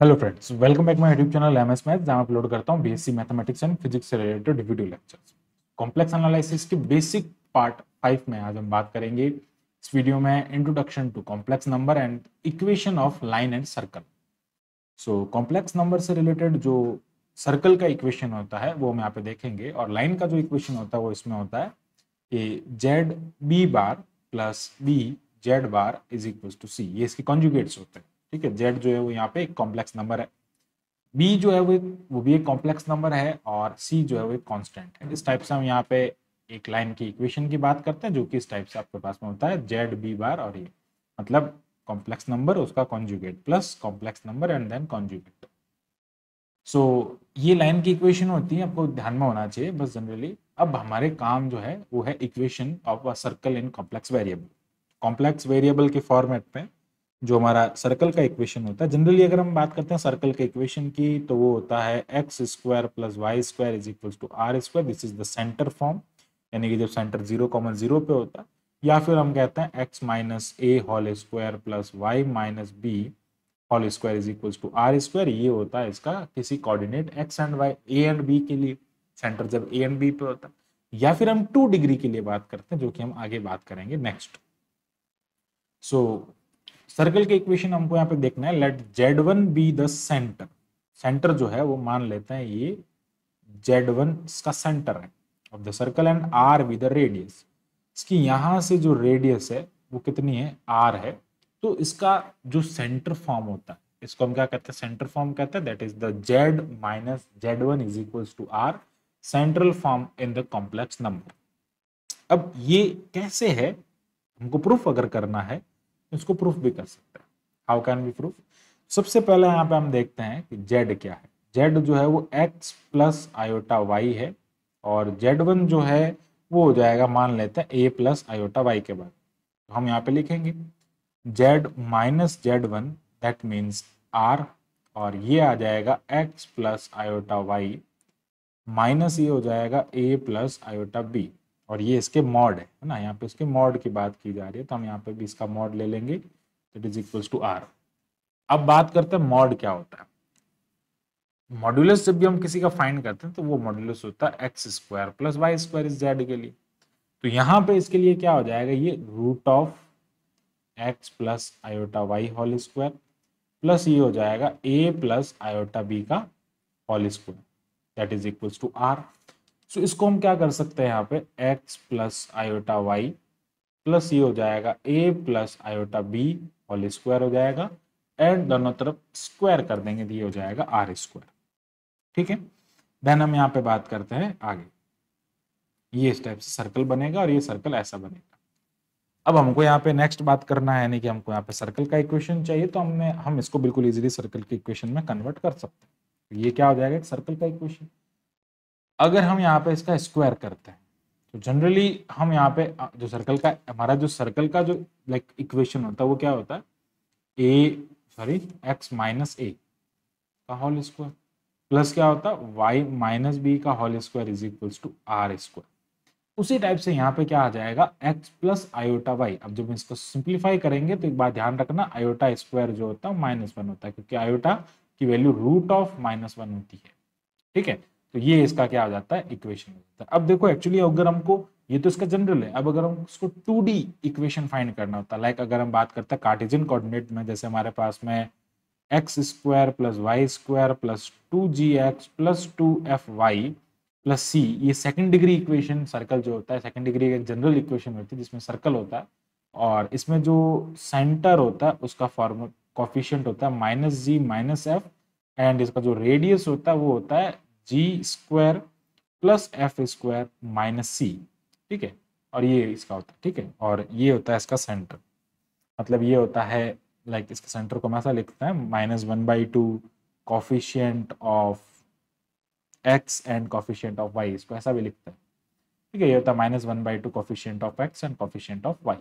Hello friends, welcome back my YouTube channel MS math, जहां upload करता हूं BSc mathematics and physics से related video lectures. Complex analysis के basic part 5 में आज हम बात करेंगे इस वीडियो में introduction to complex number and equation of line and circle. So complex number से रिलेटेड जो सर्कल का इक्वेशन होता है वो हम यहाँ पे देखेंगे, और लाइन का जो इक्वेशन होता है वो इसमें होता है कि Z B bar plus B Z bar is equal to C. ये इसके कॉन्जुगेट्स होते हैं। ठीक है, जेड जो है वो यहाँ पे एक कॉम्प्लेक्स नंबर है, बी जो है वो भी एक कॉम्प्लेक्स नंबर है, और सी जो है वो एक कांस्टेंट है। इस टाइप से हम यहाँ पे एक लाइन की इक्वेशन की बात करते हैं, जो कि इस टाइप से आपके पास में होता है जेड बी बार, और ये मतलब कॉम्प्लेक्स नंबर उसका conjugate plus complex number and then conjugate. So ये लाइन की इक्वेशन होती है, आपको ध्यान में होना चाहिए बस जनरली। अब हमारे काम जो है वो है equation of a circle in complex variable. Complex variable के फॉर्मेट में जो हमारा सर्कल का इक्वेशन होता है, जनरली अगर हम बात करते हैं सर्कल के इक्वेशन की, तो वो होता है X square plus Y square is equal to R square. This is the centre form, यानी कि जब सेंटर 0,0 पे होता है। या फिर हम कहते हैं X minus A whole square plus Y minus B whole square is equal to R square. ये होता है इसका किसी coordinate X and Y, A and B के लिए, सेंटर जब ए एंड बी पे होता है। या फिर हम 2 डिग्री के लिए बात करते हैं, जो कि हम आगे बात करेंगे नेक्स्ट। सो सर्कल के इक्वेशन हमको यहाँ पे देखना है, let Z1 be the centre. Centre जो है वो मान लेते हैं ये Z1 का सेंटर है of the circle, and R be the radius. इसकी यहां से जो रेडियस है वो कितनी है, R है। तो इसका जो सेंटर फॉर्म होता है, इसको हम क्या कहते हैं, सेंटर फॉर्म कहते हैं। That is the Z minus Z1 is equal to R, central form in the complex number. अब ये कैसे है, हमको प्रूफ अगर करना है इसको प्रूफ भी कर सकते हैं। How can be proof? सबसे पहले यहाँ पे हम देखते हैं कि जेड क्या है। जेड जो है वो एक्स प्लस आयोटा वाई है, और जेड वन जो है वो हो जाएगा, मान लेते हैं ए प्लस आयोटा वाई के बाद। तो हम यहाँ पे लिखेंगे Z minus Z one, that means R, और ये आ जाएगा X plus iota Y minus ये हो जाएगा ए प्लस आयोटा बी, और ये इसके मॉड है ना, यहाँ पे इसके मॉड की बात की जा रही है, तो हम यहाँ पे भी इसका मॉड ले लेंगे, that is equals to R. अब बात करते हैं मॉड क्या होता है। मॉड्यूलस जब भी हम किसी का फाइंड करते हैं तो वो मॉड्यूलस होता है X square plus Y square is Z के लिए। तो यहाँ पे इसके लिए क्या हो जाएगा, ये root of X plus iota Y whole square plus ये हो जाएगा ए प्लस आयोटा बी का whole square, that is equals to R. So इसको हम क्या कर सकते हैं, यहाँ पे X plus iota Y plus ये हो जाएगा A plus iota B whole square हो जाएगा, एंड दोनों तरफ स्क्वायर कर देंगे तो ये हो जाएगा आर स्क्वायर। ठीक है, देन हम यहाँ पे बात करते हैं आगे। ये इस टाइप से सर्कल बनेगा, और ये सर्कल ऐसा बनेगा। अब हमको यहाँ पे नेक्स्ट बात करना है, यानी कि हमको यहाँ पे सर्कल का इक्वेशन चाहिए, तो हम इसको बिल्कुल इजीली सर्कल के इक्वेशन में कन्वर्ट कर सकते हैं। तो ये क्या हो जाएगा, एक सर्कल का इक्वेशन। अगर हम यहाँ पे इसका स्क्वायर करते हैं, तो जनरली हम यहाँ पे जो सर्कल का हमारा जो सर्कल का जो लाइक इक्वेशन होता है वो क्या होता है, एक्स माइनस ए का होल स्क्वायर प्लस क्या होता है वाई माइनस बी का whole square is equals to R square. उसी टाइप से यहाँ पे क्या आ जाएगा, एक्स प्लस आयोटा वाई। अब जब इसको सिंप्लीफाई करेंगे तो एक बात ध्यान रखना, आयोटा स्क्वायर जो होता है -1 होता है, क्योंकि आयोटा की वैल्यू रूट ऑफ -1 होती है। ठीक है, तो ये इसका क्या हो जाता है, इक्वेशन हो जाता है। अब देखो एक्चुअली अगर हमको, ये तो इसका जनरल है, अब अगर हम उसको 2D इक्वेशन फाइंड करना होता है, लाइक अगर हम बात करते हैं कार्टेशियन कोऑर्डिनेट में, जैसे हमारे पास में X square plus Y square plus 2gx plus 2fy plus C, ये सेकंड डिग्री इक्वेशन सर्कल जो होता है, सेकंड डिग्री एक जनरल इक्वेशन होती है जिसमें सर्कल होता है, और इसमें जो सेंटर होता है उसका फॉर्म कॉफिशिएंट होता है -g -f, एंड इसका जो रेडियस होता है वो होता है G square plus F square minus C. ठीक है, और ये इसका होता है। ठीक है, और ये होता है इसका सेंटर, मतलब ये होता है लाइक इसके सेंटर को हम ऐसा लिखते हैं -1/2 coefficient of X and coefficient of Y, इसको ऐसा भी लिखते हैं। ठीक है, ये होता है -1/2 coefficient of X and coefficient of Y.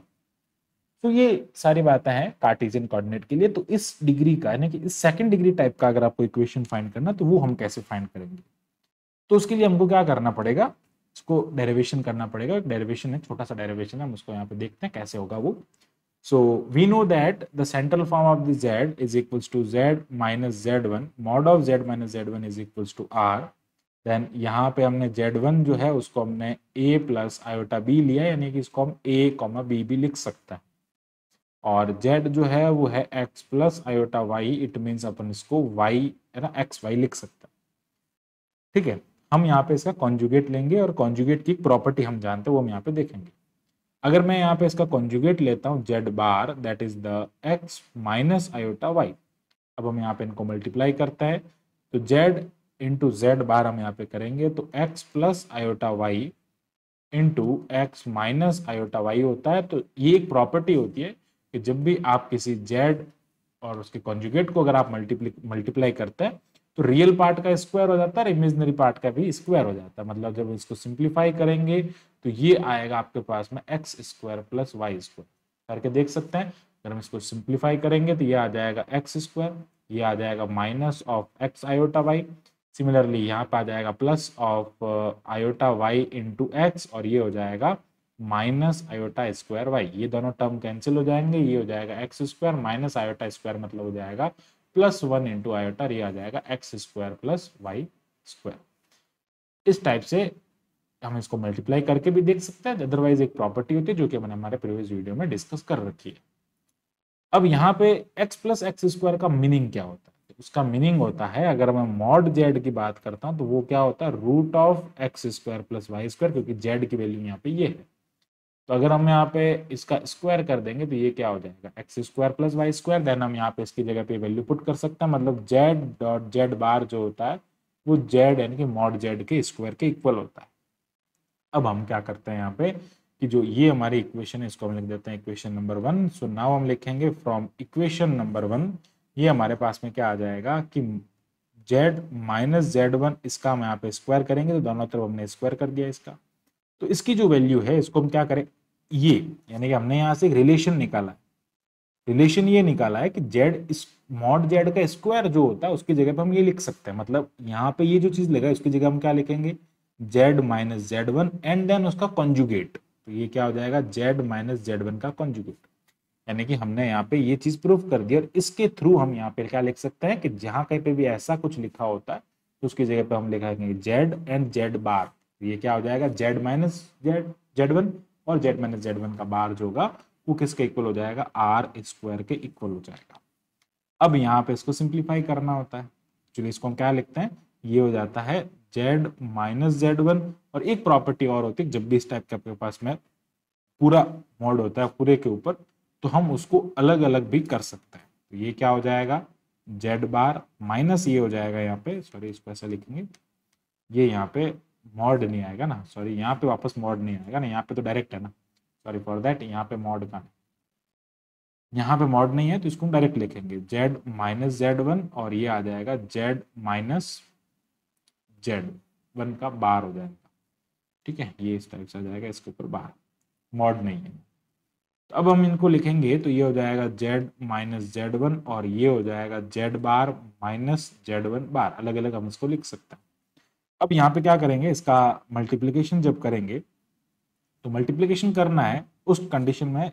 तो ये सारी बातें हैं कार्टेशियन कोऑर्डिनेट के लिए। तो इस डिग्री का, यानी कि इस सेकंड डिग्री टाइप का अगर आपको इक्वेशन फाइंड करना, तो वो हम कैसे फाइंड करेंगे, तो उसके लिए हमको क्या करना पड़ेगा, इसको डेरिवेशन करना पड़ेगा। एक डेरिवेशन है, छोटा सा डेरिवेशन है, हम उसको यहाँ पे देखते हैं कैसे होगा वो। So we know that the central form of the z is equals to z minus z1, mod of z minus z1 is equals to r. Then यहाँ पे हमने z1 जो है उसको हमने a प्लस आयोटा b लिया, यानी कि इसको हम a कॉमा b भी लिख सकते हैं, और z जो है वो है x plus iota y, it means अपन इसको y है ना एक्स वाई लिख सकते हैं। ठीक है, हम यहाँ पे इसका कॉन्जुगेट लेंगे और कॉन्जुगेट की प्रॉपर्टी हम जानते हैं, वो हम यहाँ पे देखेंगे। अगर मैं यहाँ पे इसका कॉन्जुगेट लेता हूँ z bar, that is the x minus iota y, अब हम यहाँ पे इनको मल्टीप्लाई करते हैं, तो z इंटू जेड बार हम यहाँ पे करेंगे तो x plus iota Y into X minus iota Y होता है। तो ये एक प्रॉपर्टी होती है कि जब भी आप किसी z और उसके कॉन्जुगेट को अगर आप मल्टीप्लाई करते हैं तो रियल पार्ट का स्क्वायर हो जाता है और इमेजिनरी पार्ट का भी स्क्वायर हो जाता है। मतलब जब इसको सिंप्लीफाई करेंगे तो ये आएगा आपके पास में X square plus Y square करके देख सकते हैं। अगर हम इसको सिंप्लीफाई करेंगे तो ये आ जाएगा एक्स स्क्वायर, ये आ जाएगा minus of X iota Y, similarly यहाँ पे आ जाएगा plus of iota Y into X, और ये हो जाएगा माइनस आयोटा स्क्वायर वाई। ये दोनों टर्म कैंसिल हो जाएंगे, ये हो जाएगा X square minus iota square मतलब हो जाएगा प्लस 1 इंटू आयोटा, ये आ जाएगा X square plus Y square. इस टाइप से हम इसको मल्टीप्लाई करके भी देख सकते हैं, अदरवाइज एक प्रॉपर्टी होती है जो कि मैंने हमारे प्रीवियस वीडियो में डिस्कस कर रखी है। अब यहाँ पे x प्लस एक्स स्क्वायर का मीनिंग क्या होता है? उसका मीनिंग होता है, अगर मैं मॉड जेड की बात करता हूँ तो वो क्या होता है, root of X square plus Y square, क्योंकि जेड की वैल्यू यहाँ पे ये है। तो अगर हम यहाँ पे इसका स्क्वायर कर देंगे तो ये क्या हो जाएगा, X square plus Y square. Then हम यहाँ पे इसकी जगह पे वैल्यू पुट कर सकते हैं, मतलब जेड डॉट जेड बार जो होता है वो जेड यानी कि मॉड जेड के स्क्वायर के इक्वल होता है। अब हम क्या करते हैं यहाँ पे कि जो ये हमारी इक्वेशन है इसको हम लिख देते हैं इक्वेशन नंबर 1। सो नाउ हम लिखेंगे फ्रॉम इक्वेशन नंबर 1, ये हमारे पास में क्या आ जाएगा कि z माइनस z1, इसका हम यहाँ पे स्क्वायर करेंगे तो दोनों तरफ हमने स्क्वायर कर दिया इसका। तो इसकी जो वैल्यू है इसको हम क्या करें, ये यानी कि हमने यहाँ से एक रिलेशन निकाला है। रिलेशन ये निकाला है कि z इस मॉड z का स्क्वायर जो होता है उसकी जगह पे हम ये लिख सकते हैं, मतलब यहाँ पे ये जो चीज लगा उसकी जगह हम क्या लिखेंगे, z minus z1 and then उसका कॉन्जुगेट। तो ये क्या हो जाएगा, z माइनस z1 का कॉन्जुगेट, यानी कि हमने यहाँ पे ये चीज प्रूव कर दी। और इसके थ्रू हम यहाँ पे क्या लिख सकते हैं कि जहां कहीं पे भी ऐसा कुछ लिखा होता है तो उसकी जगह पे हम लिखेंगे z एंड z बार। तो ये क्या हो जाएगा, z माइनस z1 और z माइनस z1 का बार जो होगा वो किसके इक्वल हो जाएगा, आर स्क्वायर के इक्वल हो जाएगा। अब यहाँ पे इसको सिंप्लीफाई करना होता है, चलिए इसको हम क्या लिखते हैं, ये हो जाता है z माइनस z1। और एक प्रॉपर्टी और होती है, जब भी इस टाइप के आपके पास में पूरा मॉड होता है पूरे के ऊपर तो हम उसको अलग अलग भी कर सकते हैं। तो ये क्या हो जाएगा, z बार माइनस ये हो जाएगा यहाँ पे, सॉरी इसको ऐसा लिखेंगे, ये यहाँ पे मॉड नहीं आएगा ना, सॉरी यहाँ पे वापस मॉड नहीं आएगा ना, यहाँ पे तो डायरेक्ट है ना, सॉरी फॉर दैट, यहाँ पे मॉड का, यहाँ पे मॉड नहीं है तो इसको हम डायरेक्ट लिखेंगे z माइनस z1 और ये आ जाएगा z माइनस z1 का बार हो जाएगा। ठीक है, ये इस टाइप से आ जाएगा, इसके ऊपर बार, मॉड नहीं है। तो अब हम इनको लिखेंगे तो ये हो जाएगा z माइनस z1 और ये हो जाएगा z बार माइनस z1 बार, अलग अलग हम इसको लिख सकते हैं। अब यहाँ पे क्या करेंगे, इसका मल्टीप्लीकेशन जब करेंगे तो मल्टीप्लीकेशन करना है उस कंडीशन में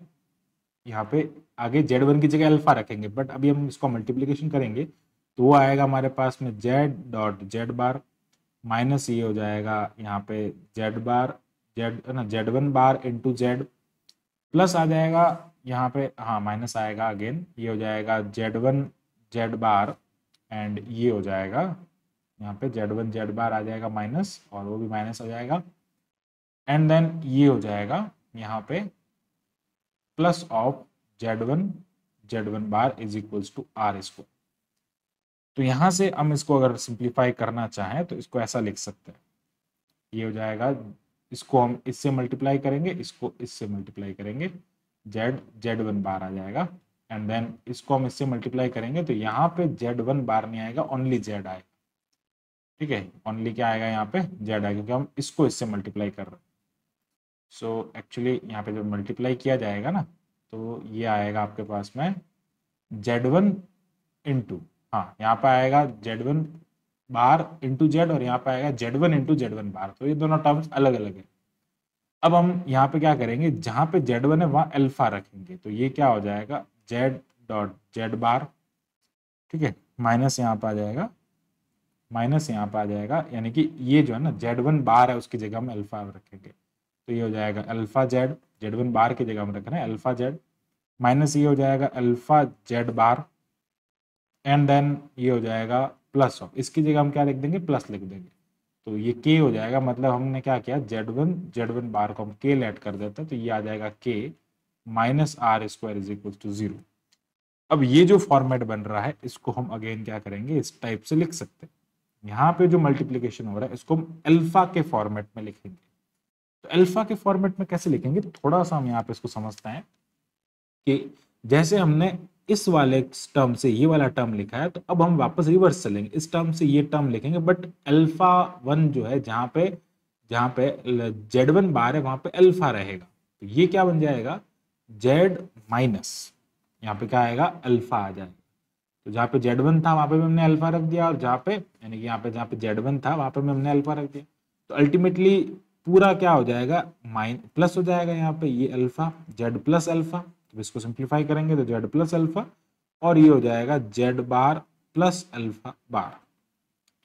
यहाँ पे आगे z1 की जगह अल्फा रखेंगे, बट अभी हम इसको मल्टीप्लीकेशन करेंगे तो वो आएगा हमारे पास में z डॉट z बार माइनस ये हो जाएगा यहाँ पे z बार z ना z1 bar into z plus आ जाएगा यहाँ पे, हाँ माइनस आएगा अगेन, ये हो जाएगा z1 z बार एंड ये हो जाएगा यहाँ पे z1 z बार आ जाएगा माइनस और वो भी माइनस आ जाएगा एंड देन ये हो जाएगा यहाँ पे plus of z1 bar is equals to R square. तो यहाँ से हम इसको अगर सिंप्लीफाई करना चाहें तो इसको ऐसा लिख सकते हैं, ये हो जाएगा, इसको हम इससे मल्टीप्लाई करेंगे, इसको इससे मल्टीप्लाई करेंगे, z1 बार आ जाएगा एंड देन इसको हम इससे मल्टीप्लाई करेंगे तो यहाँ पे z1 बार नहीं आएगा, ओनली z आएगा। ठीक है, ओनली क्या आएगा यहाँ पे, z आएगा, क्योंकि हम इसको इससे मल्टीप्लाई कर रहे हैं। सो एक्चुअली यहाँ पे जब मल्टीप्लाई किया जाएगा ना तो ये आएगा आपके पास में z1 इंटू, हाँ यहाँ पे आएगा z1 बार इंटू z और यहाँ पे आएगा z1 इंटू z1 बार, तो ये दोनों टर्म्स अलग अलग है। अब हम यहाँ पे क्या करेंगे, जहां पे Z1 है वहां अल्फा रखेंगे, तो ये क्या हो जाएगा Z.Z ठीक है, माइनस यहाँ पे आ जाएगा, माइनस यहाँ पे आ जाएगा, यानी कि ये जो है ना Z1 बार है उसकी जगह हम अल्फा रखेंगे, तो ये हो जाएगा अल्फा Z1 बार की जगह हम रख रहे हैं अल्फा Z, माइनस ये हो जाएगा alpha Z bar, and then ये हो जाएगा प्लस ऑफ, इसकी जगह हम क्या लिख देंगे, प्लस लिख देंगे, तो ये के हो जाएगा, मतलब हमने क्या किया, Z1 बार को हम के लेट कर देते हैं, तो ये आ जाएगा K minus R square is equal to 0। अब ये जो फॉर्मेट बन रहा है इसको हम अगेन क्या करेंगे, इस टाइप से लिख सकते हैं। यहाँ पे जो मल्टीप्लीकेशन हो रहा है इसको हम अल्फा के फॉर्मेट में लिखेंगे, तो अल्फा के फॉर्मेट में कैसे लिखेंगे, थोड़ा सा हम यहाँ पे इसको समझते हैं कि जैसे हमने इस वाले टर्म से ये वाला टर्म लिखा है, तो अब हम वापस रिवर्स चलेंगे, इस टर्म से ये टर्म लिखेंगे, बट अल्फा 1 जो है जहां पे Z1 बार है वहां पे अल्फा रहेगा, तो ये क्या बन जाएगा, Z माइनस, यहाँ पे क्या आएगा, अल्फा आ जाएगा, तो जहाँ पे Z1 था वहां पे भी हमने अल्फा रख दिया, और जहाँ पे यानी कि यहाँ पे जहाँ पे Z1 था वहां पे भी हमने अल्फा रख दिया, तो अल्टीमेटली पूरा क्या हो जाएगा, प्लस हो जाएगा, यहाँ पे ये अल्फा Z प्लस अल्फा, तो इसको सिंप्लीफाई करेंगे तो Z प्लस अल्फा, और ये हो जाएगा Z bar plus alpha bar,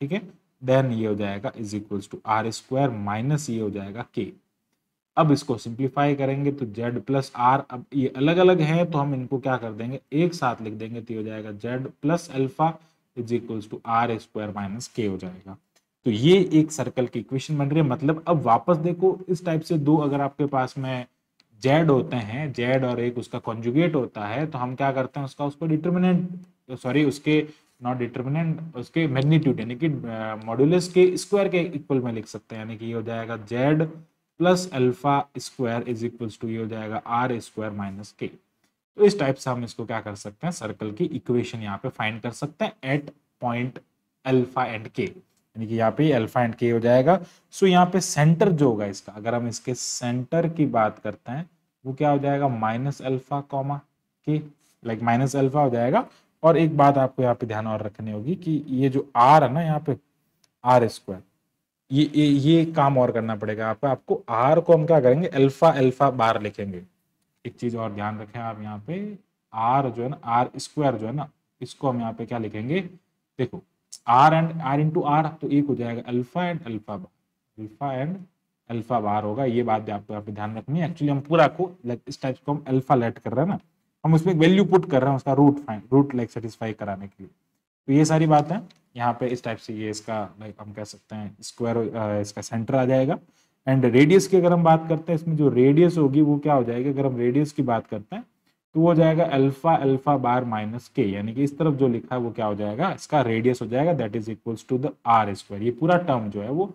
ठीक है, देन ये हो जाएगा is equals to R square minus ये हो जाएगा के। अब इसको सिंप्लीफाई करेंगे तो Z प्लस आर, अब ये अलग अलग है तो हम इनको क्या कर देंगे, एक साथ लिख देंगे, तो ये हो जाएगा Z plus alpha is equals to R square minus K हो जाएगा। तो ये एक सर्कल की इक्वेशन बन रही है। मतलब अब वापस देखो, इस टाइप से दो अगर आपके पास में जेड होते हैं, जेड और एक उसका कॉन्जुगेट होता है, तो हम क्या करते हैं, उसको डिटर्मिनेंट, सॉरी उसके नॉट डिटर्मिनेंट, उसके मैग्नीट्यूड यानी कि मॉड्यूलस के स्क्वायर के इक्वल में लिख सकते हैं, यानी कि ये हो जाएगा Z plus alpha square is equals to ये हो जाएगा आर स्क्वायर माइनस के। तो इस टाइप से हम इसको क्या कर सकते हैं, सर्कल की इक्वेशन यहाँ पे फाइंड कर सकते हैं एट पॉइंट अल्फा एंड के, यानी कि यहाँ पे अल्फा एंड के हो जाएगा। सो यहाँ पे सेंटर जो होगा इसका, अगर हम इसके सेंटर की बात करते हैं, वो क्या हो जाएगा, माइनस अल्फा कॉमा के, लाइक माइनस अल्फा हो जाएगा। और एक बात आपको यहाँ पे ध्यान और रखनी होगी कि ये जो आर है ना, यहाँ पे आर स्क्वायर, ये काम और करना पड़ेगा आपको आर को हम क्या करेंगे, अल्फा अल्फा बार लिखेंगे। एक चीज और ध्यान रखें आप, यहाँ पे आर जो है ना, आर स्क्वायर जो है ना, इसको हम यहाँ पे क्या लिखेंगे, देखो R and R into R, तो एक हो जाएगा alpha and alpha bar, alpha and alpha bar होगा। ये बात भी आपको यहाँ पे ध्यान रखनी है। एक्चुअली हम पूरा को लाइक इस टाइप को हम अल्फा लेट कर रहे हैं ना, हम उसमें वैल्यू पुट कर रहे हैं, उसका रूट लाइक सेटिस्फाई कराने के लिए। तो ये सारी बातें यहाँ पे इस टाइप से, ये इसका लाइक हम कह सकते हैं स्क्वायर, इसका सेंटर आ जाएगा। एंड रेडियस की अगर हम बात करते हैं, इसमें जो रेडियस होगी वो क्या हो जाएगी, अगर हम रेडियस की बात करते हैं तो वो हो जाएगा अल्फा अल्फा बार माइनस के, यानी कि इस तरफ जो लिखा है वो क्या हो जाएगा, इसका रेडियस हो जाएगा, that is equals to the R square. ये पूरा टर्म जो है वो,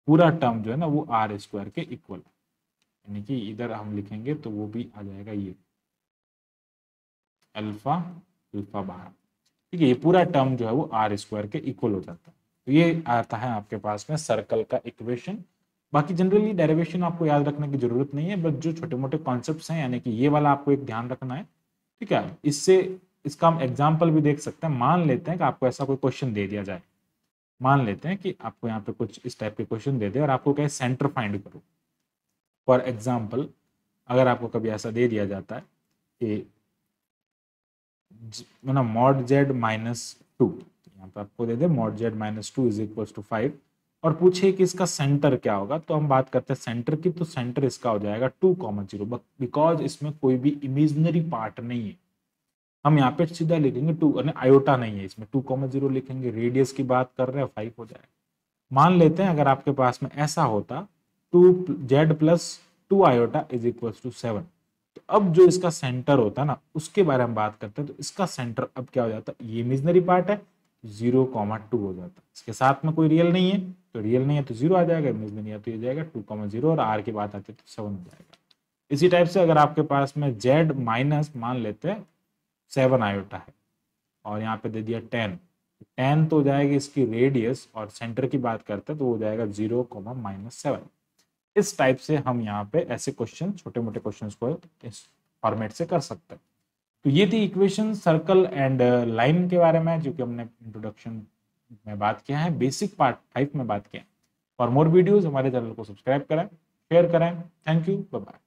पूरा टर्म जो है ना वो आर स्क्वायर के इक्वल, यानी कि इधर हम लिखेंगे तो वो भी आ जाएगा ये अल्फा अल्फा बार, ठीक है। ये पूरा टर्म जो है वो आर स्क्वायर के इक्वल हो जाता है। तो ये आता है आपके पास में सर्कल का इक्वेशन। बाकी जनरली डेरिवेशन आपको याद रखने की जरूरत नहीं है, बट जो छोटे मोटे कॉन्सेप्ट्स हैं, यानी कि ये वाला आपको एक ध्यान रखना है, ठीक है। इससे इसका हम एग्जाम्पल भी देख सकते हैं। मान लेते हैं कि आपको ऐसा कोई क्वेश्चन दे दिया जाए, मान लेते हैं कि आपको यहाँ पे कुछ इस टाइप के क्वेश्चन दे दे और आपको कहे सेंटर फाइंड करो। फॉर एग्जाम्पल, अगर आपको कभी ऐसा दे दिया जाता है कि ना मॉड जेड माइनस टू, यहाँ पे आपको दे दे mod Z minus two is equal to 5, और पूछे कि इसका सेंटर क्या होगा, तो हम बात करते हैं सेंटर की, तो सेंटर इसका हो जाएगा 2,0, बिकॉज इसमें कोई भी इमेजिनरी पार्ट नहीं है। हम यहाँ पे सीधा लिखेंगे 2, आयोटा नहीं है इसमें, 2,0 लिखेंगे। रेडियस की बात कर रहे हैं, 5 हो जाएगा। मान लेते हैं अगर आपके पास में ऐसा होता 2z plus 2 iota is equal to 7, तो अब जो इसका सेंटर होता है ना, उसके बारे में बात करते हैं। तो इसका सेंटर अब क्या हो जाता है, ये इमेजिनरी पार्ट है, 0,2 हो जाता है। इसके साथ में कोई रियल नहीं है, तो रियल नहीं है तो 0 आ जाएगा, इमेजिनरी है तो ये जाएगा 2,0, और आर की बात आती है तो 7 हो जाएगा। इसी टाइप से अगर आपके पास में z माइनस मान लेते हैं 7 आयोटा है, और यहाँ पे दे दिया 10 तो हो जाएगी इसकी रेडियस, और सेंटर की बात करते हैं तो हो जाएगा 0,-7। इस टाइप से हम यहाँ पे ऐसे क्वेश्चन, छोटे मोटे क्वेश्चंस को इस फॉर्मेट से कर सकते हैं। तो ये थी इक्वेशन सर्कल एंड लाइन के बारे में, जो कि हमने इंट्रोडक्शन में बात किया है, बेसिक पार्ट 5 में बात किया है। फॉर मोर वीडियोस हमारे चैनल को सब्सक्राइब करें, शेयर करें। Thank you, bye bye.